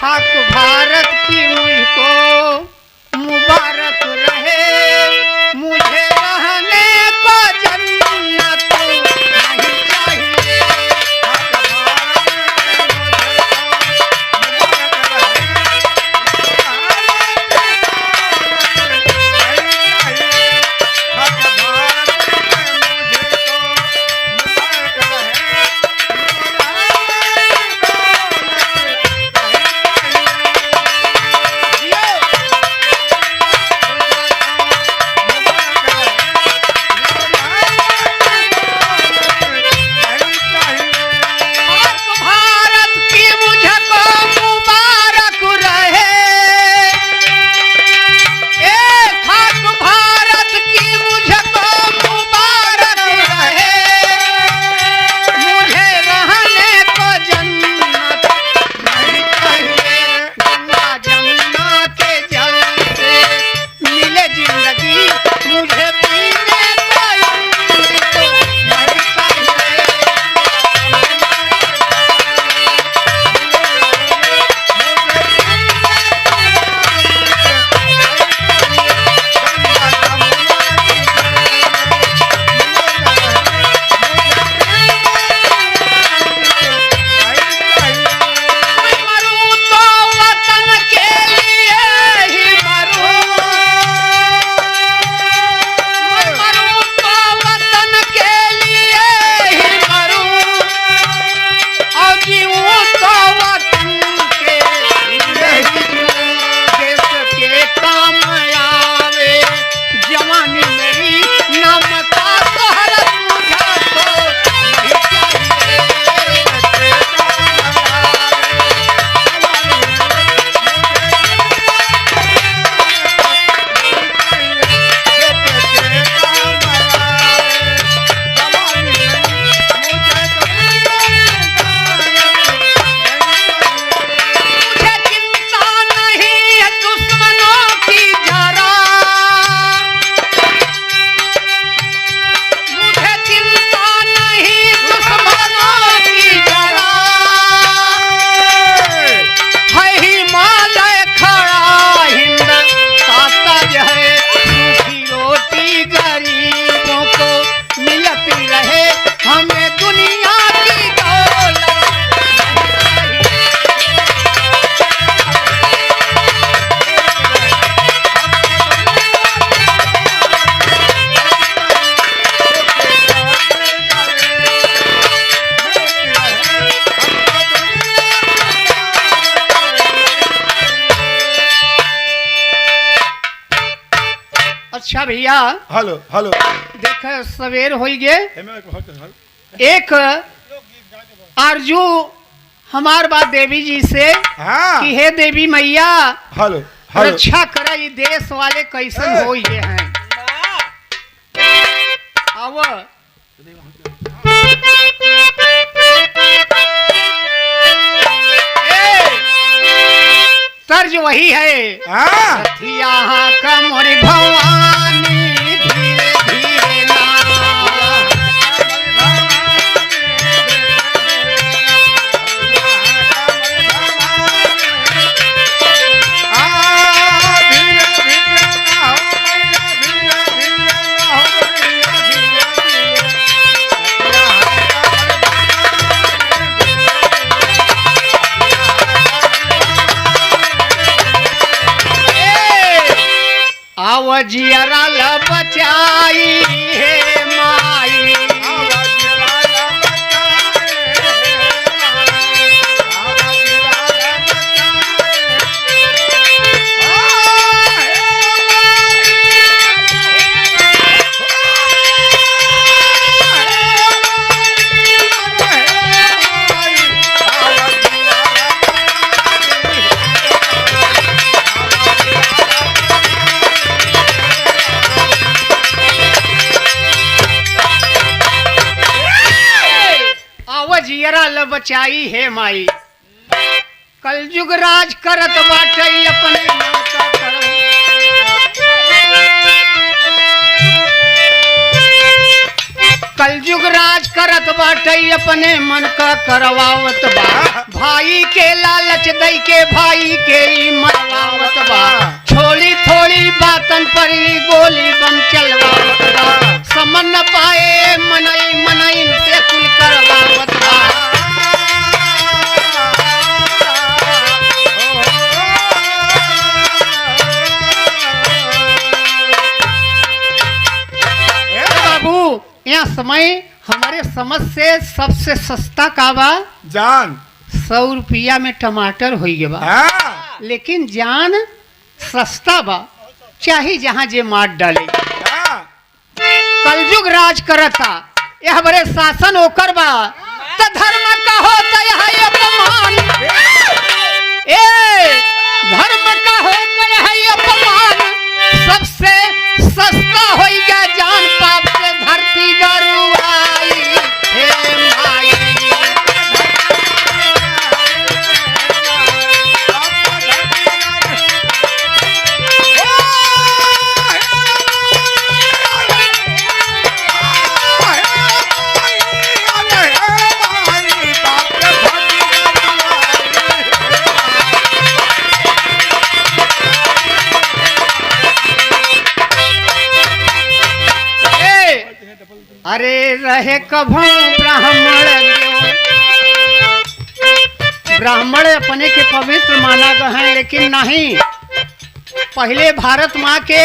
हक भारत की मुझको मुबारक रहे, मुझे रहने को जन्नत नहीं चाहिए। अच्छा भैया हेलो हेलो देख सवेर हो गए। एक आरजू हमार बात देवी जी से हाँ। कि हे देवी मैया हेलो हेलो रक्षा करे ये देश वाले कैसन हो ये हैं। अब तर्ज वही है हाँ। यहाँ का मोरी भवानी धीरे धीरे ना जियरा ल बचाई हे माई जियरा ल बचाई हे माई कलयुग राज करत बाटे अपने मन का करम। कलयुग राज करत बाटे अपने मन का करवावत बा भाई के लाल लालच दई के भाई के ई मरवावत बा छोड़ी थोड़ी बातन पर ई गोली बम चलवावत बा समझ न पाए मनई मनई से कुल करवावत बा बाबू यहाँ समय हमारे समझ से सबसे सस्ता का बा जान 100 रुपया में टमाटर हो गए बा हाँ लेकिन जान सस्ता बा चाहे जहाँ जे मार डाले हाँ कलयुग राज करता यह बड़े शासन ओकर बा त धर्म का होता है अपमान ए धर्म का होता है अपमान सबसे सस्ता हो गया जान पाप से धरती गरुआई हे माई अरे रहे कभू ब्राह्मण अपने के पवित्र माना गया है लेकिन नहीं पहले भारत माँ के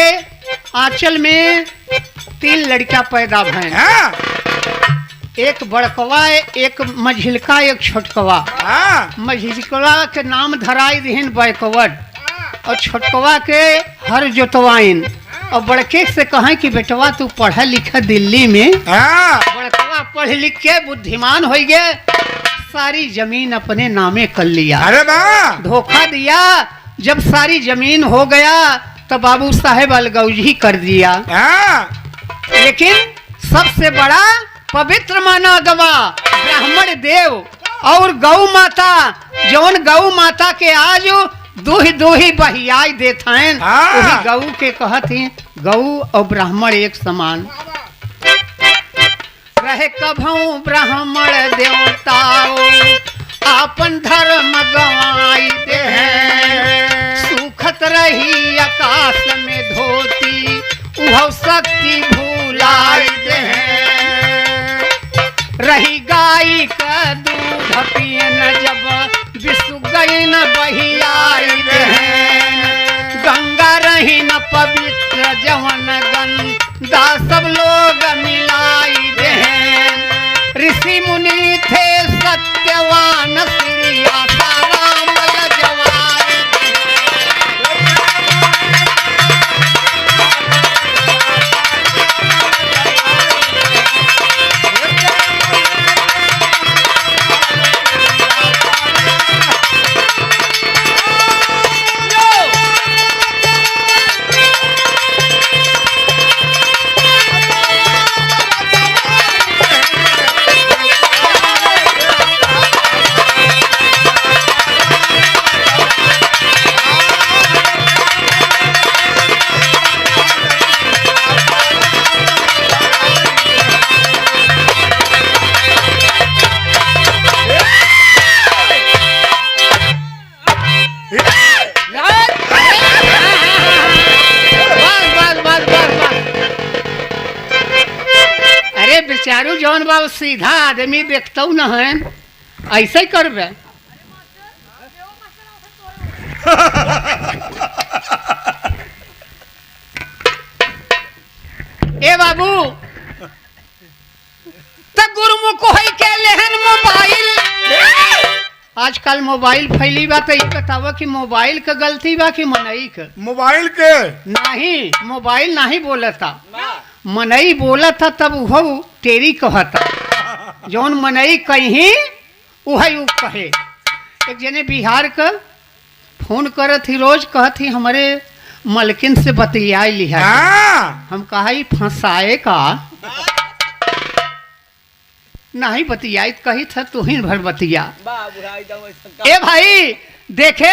आंचल में 3 लड़का पैदा भय हाँ एक बड़कवा एक मझिलका एक छोटकवा हाँ मझिलकवा के नाम धराई दिहिन बैकवर्ड और छोटकवा के हर जोतवाइन और बड़के से कहें कि बेटवा तू पढ़ा लिखा दिल्ली में हाँ बड़कवा पढ़ लिख के बुद्धिमान हो गए सारी जमीन अपने नामे कर लिया अरे वाह धोखा दिया जब सारी जमीन हो गया तो बाबू साहेब अलगौजी कर दिया हाँ लेकिन सबसे बड़ा पवित्र माना गवा ब्राह्मण देव और गौ माता जौन गौ माता के आज दूही दूही बहियाई देत हैं हाँ। वही गौ के कहत हैं गौ और ब्राह्मण एक समान रहे कभू ब्राह्मण देवताओ आपन धर्म गवाई दे सुखत रही आकाश में धोती उह शक्ति भूलाई दे रही गाय का दूध पियन जब विसु गई न बहियाई दे गंगा रही न पवित्र जवन गंगा सब लोग मिलाई दे ऋषि मुनि थे सत्यवान श्री आसाराम जवान बेचारू जौन बाबू सीधा आदमी देखता न है ऐसे ही करबे ए बाबू तो गुरुमुख है के लेहन मोबाइल आजकल मोबाइल फैली बा तो ये बतावा कि मोबाइल का गलती बा कि मनई का मोबाइल के नहीं मोबाइल नहीं बोलता मनई बोला था तब वह तेरी कहता जौन मनई कहीं वही उ कहे एक जने बिहार का फोन करत ही रोज कहत ही हमारे मलकिन से बतियाई लिहा हाँ हम कहा ही फंसाए का नहीं बतियाई कही था तू ही भर बतिया ए भाई देखे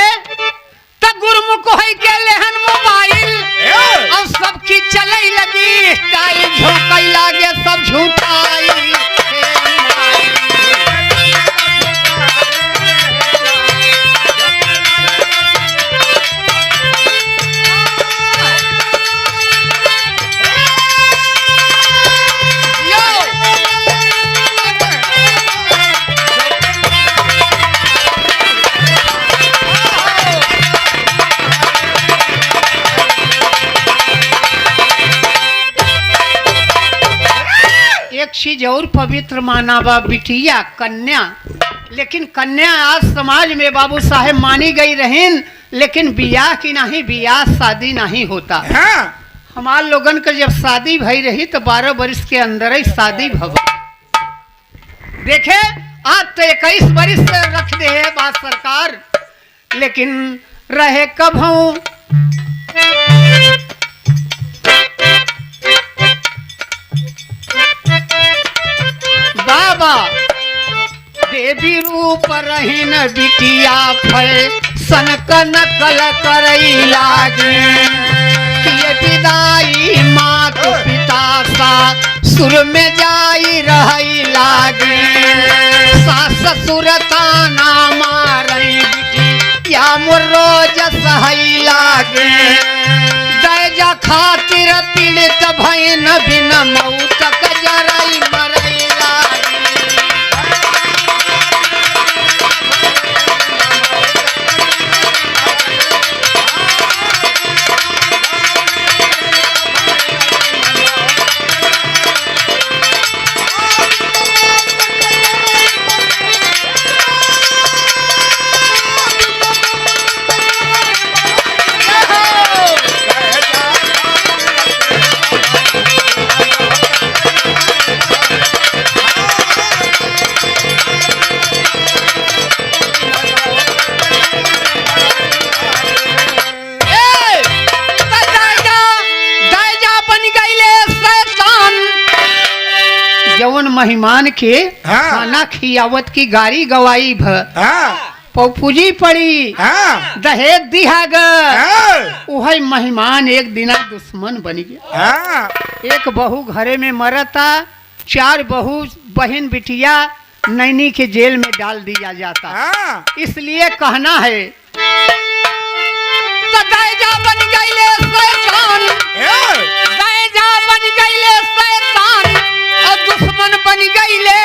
तब गुरुमुख है के लेहन मोबाइल और सबकी चले लगी स्टाइल झोंकई लागे सब झूठाई चीज और पवित्र माना बा बिटिया कन्या, लेकिन कन्या आज समाज में बाबू साहेब मानी गई रहें, लेकिन बियाह की नहीं, बियाह शादी नहीं होता। हाँ हमार लोगन के जब शादी भई रही तो 12 वर्ष के अंदर ही शादी भव। देखे आज तो 21 वर्ष से रख दे है बात सरकार, लेकिन रहे कब हूँ बाबा देवी रूप रहीन बिटिया फैशन क नकल करई लागे, किए विदाई मात पिता सा सुर में जाई रही लागे, सास ससुर ताना मारई बिटिया मोर रोज सहई लागे, दैजा खातिर पीड़ित भैन बिन मौत क जरई मरई लागे। जवन मेहमान के हाँ। खाना खियावत की गाड़ी गवाई भ हाँ पौपूजी पड़ी, हाँ दहेज दिया ग, हाँ वही मेहमान एक दिना दुश्मन बन गया। हाँ एक बहू घरे में मरता, 4 बहू बहन बिटिया नैनी के जेल में डाल दिया जाता। हाँ इसलिए कहना है तो दैजा बन गईले शैतान, दैजा बन गईले शैतान और दुश्मन बन गईले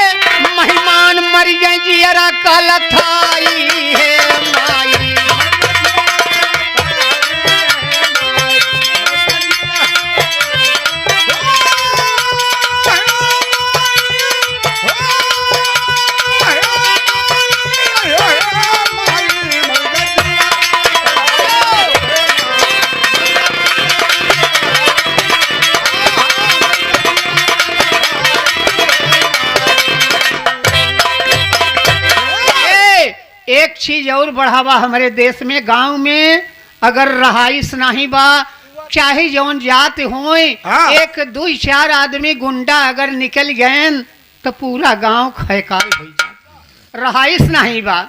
मेहमान, मर गए जियरा कल थाई है माई। एक चीज और बढ़ावा हमारे देश में, गांव में अगर रहाइश नहीं बा, चाहे जौन जात होए, हाँ। 1 2 4 आदमी गुंडा अगर निकल गए तो पूरा गांव खैकाल हो जाए। रहाइश नहीं बा,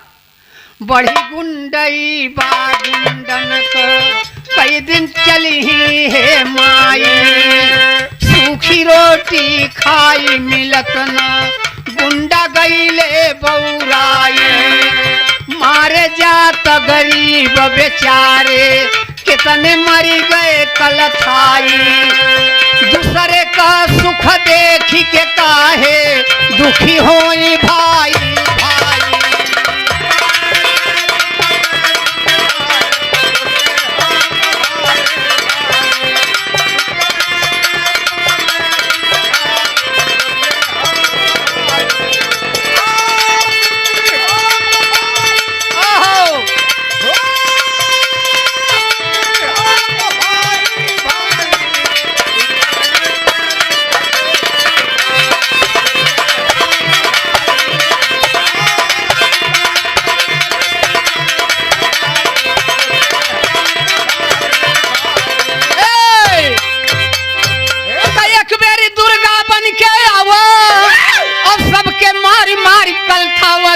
बड़ी गुंडई बा गुंडन क कई दिन चली है माई, सूखी रोटी खाई मिलत न गुंडा गईले बौराई, मारे जात गरीब बेचारे कितने मरी गए कलथाई, दूसरे का सुख देखी के काहे दुखी होई भाई भाई।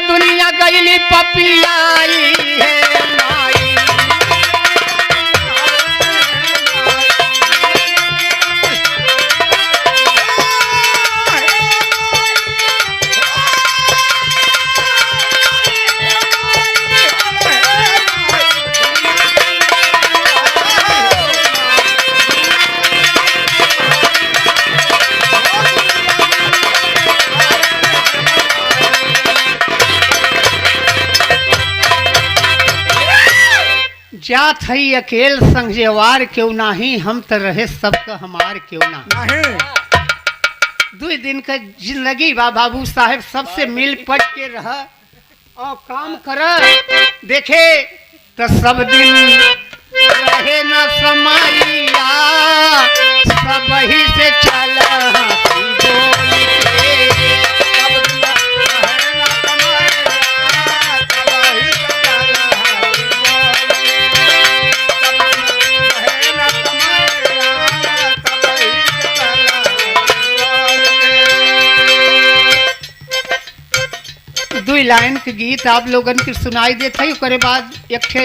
दुनिया गईली पपियाई है माई। जात हई अकेल संगजेवार क्यों नाही, हम तो रहे सबका हमार क्यों ना। नहीं 2 दिन का जिंदगी बा बाबू साहेब, सबसे मिल पट के रह और काम कर। देखे तो सब दिन रहे न समाइया, सब ही से चल दुई लाइन के गीत आप लोगन के सुनाई देते है। ओकरे बाद एक ठे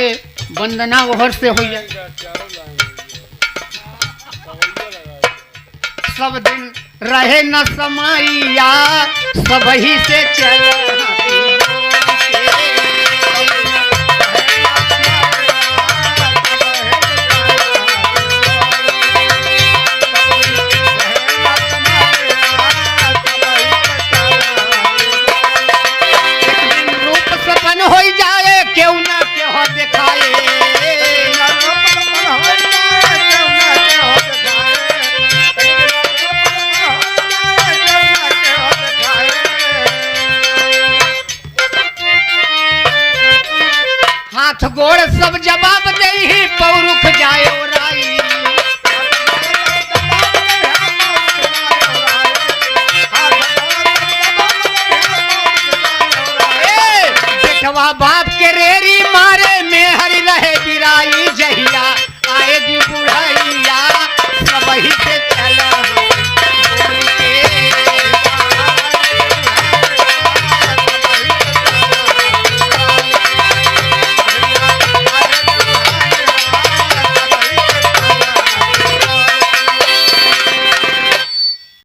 वंदना ओहर से हो जाए। सब दिन रहे न समाइया, सब ही से चल हो जाए, क्यों ना क्यों दिखाए। हाथ गोड़ सब जवाब दे ही पौरुख जाए राई। बेटवा बाप के रेरी मारे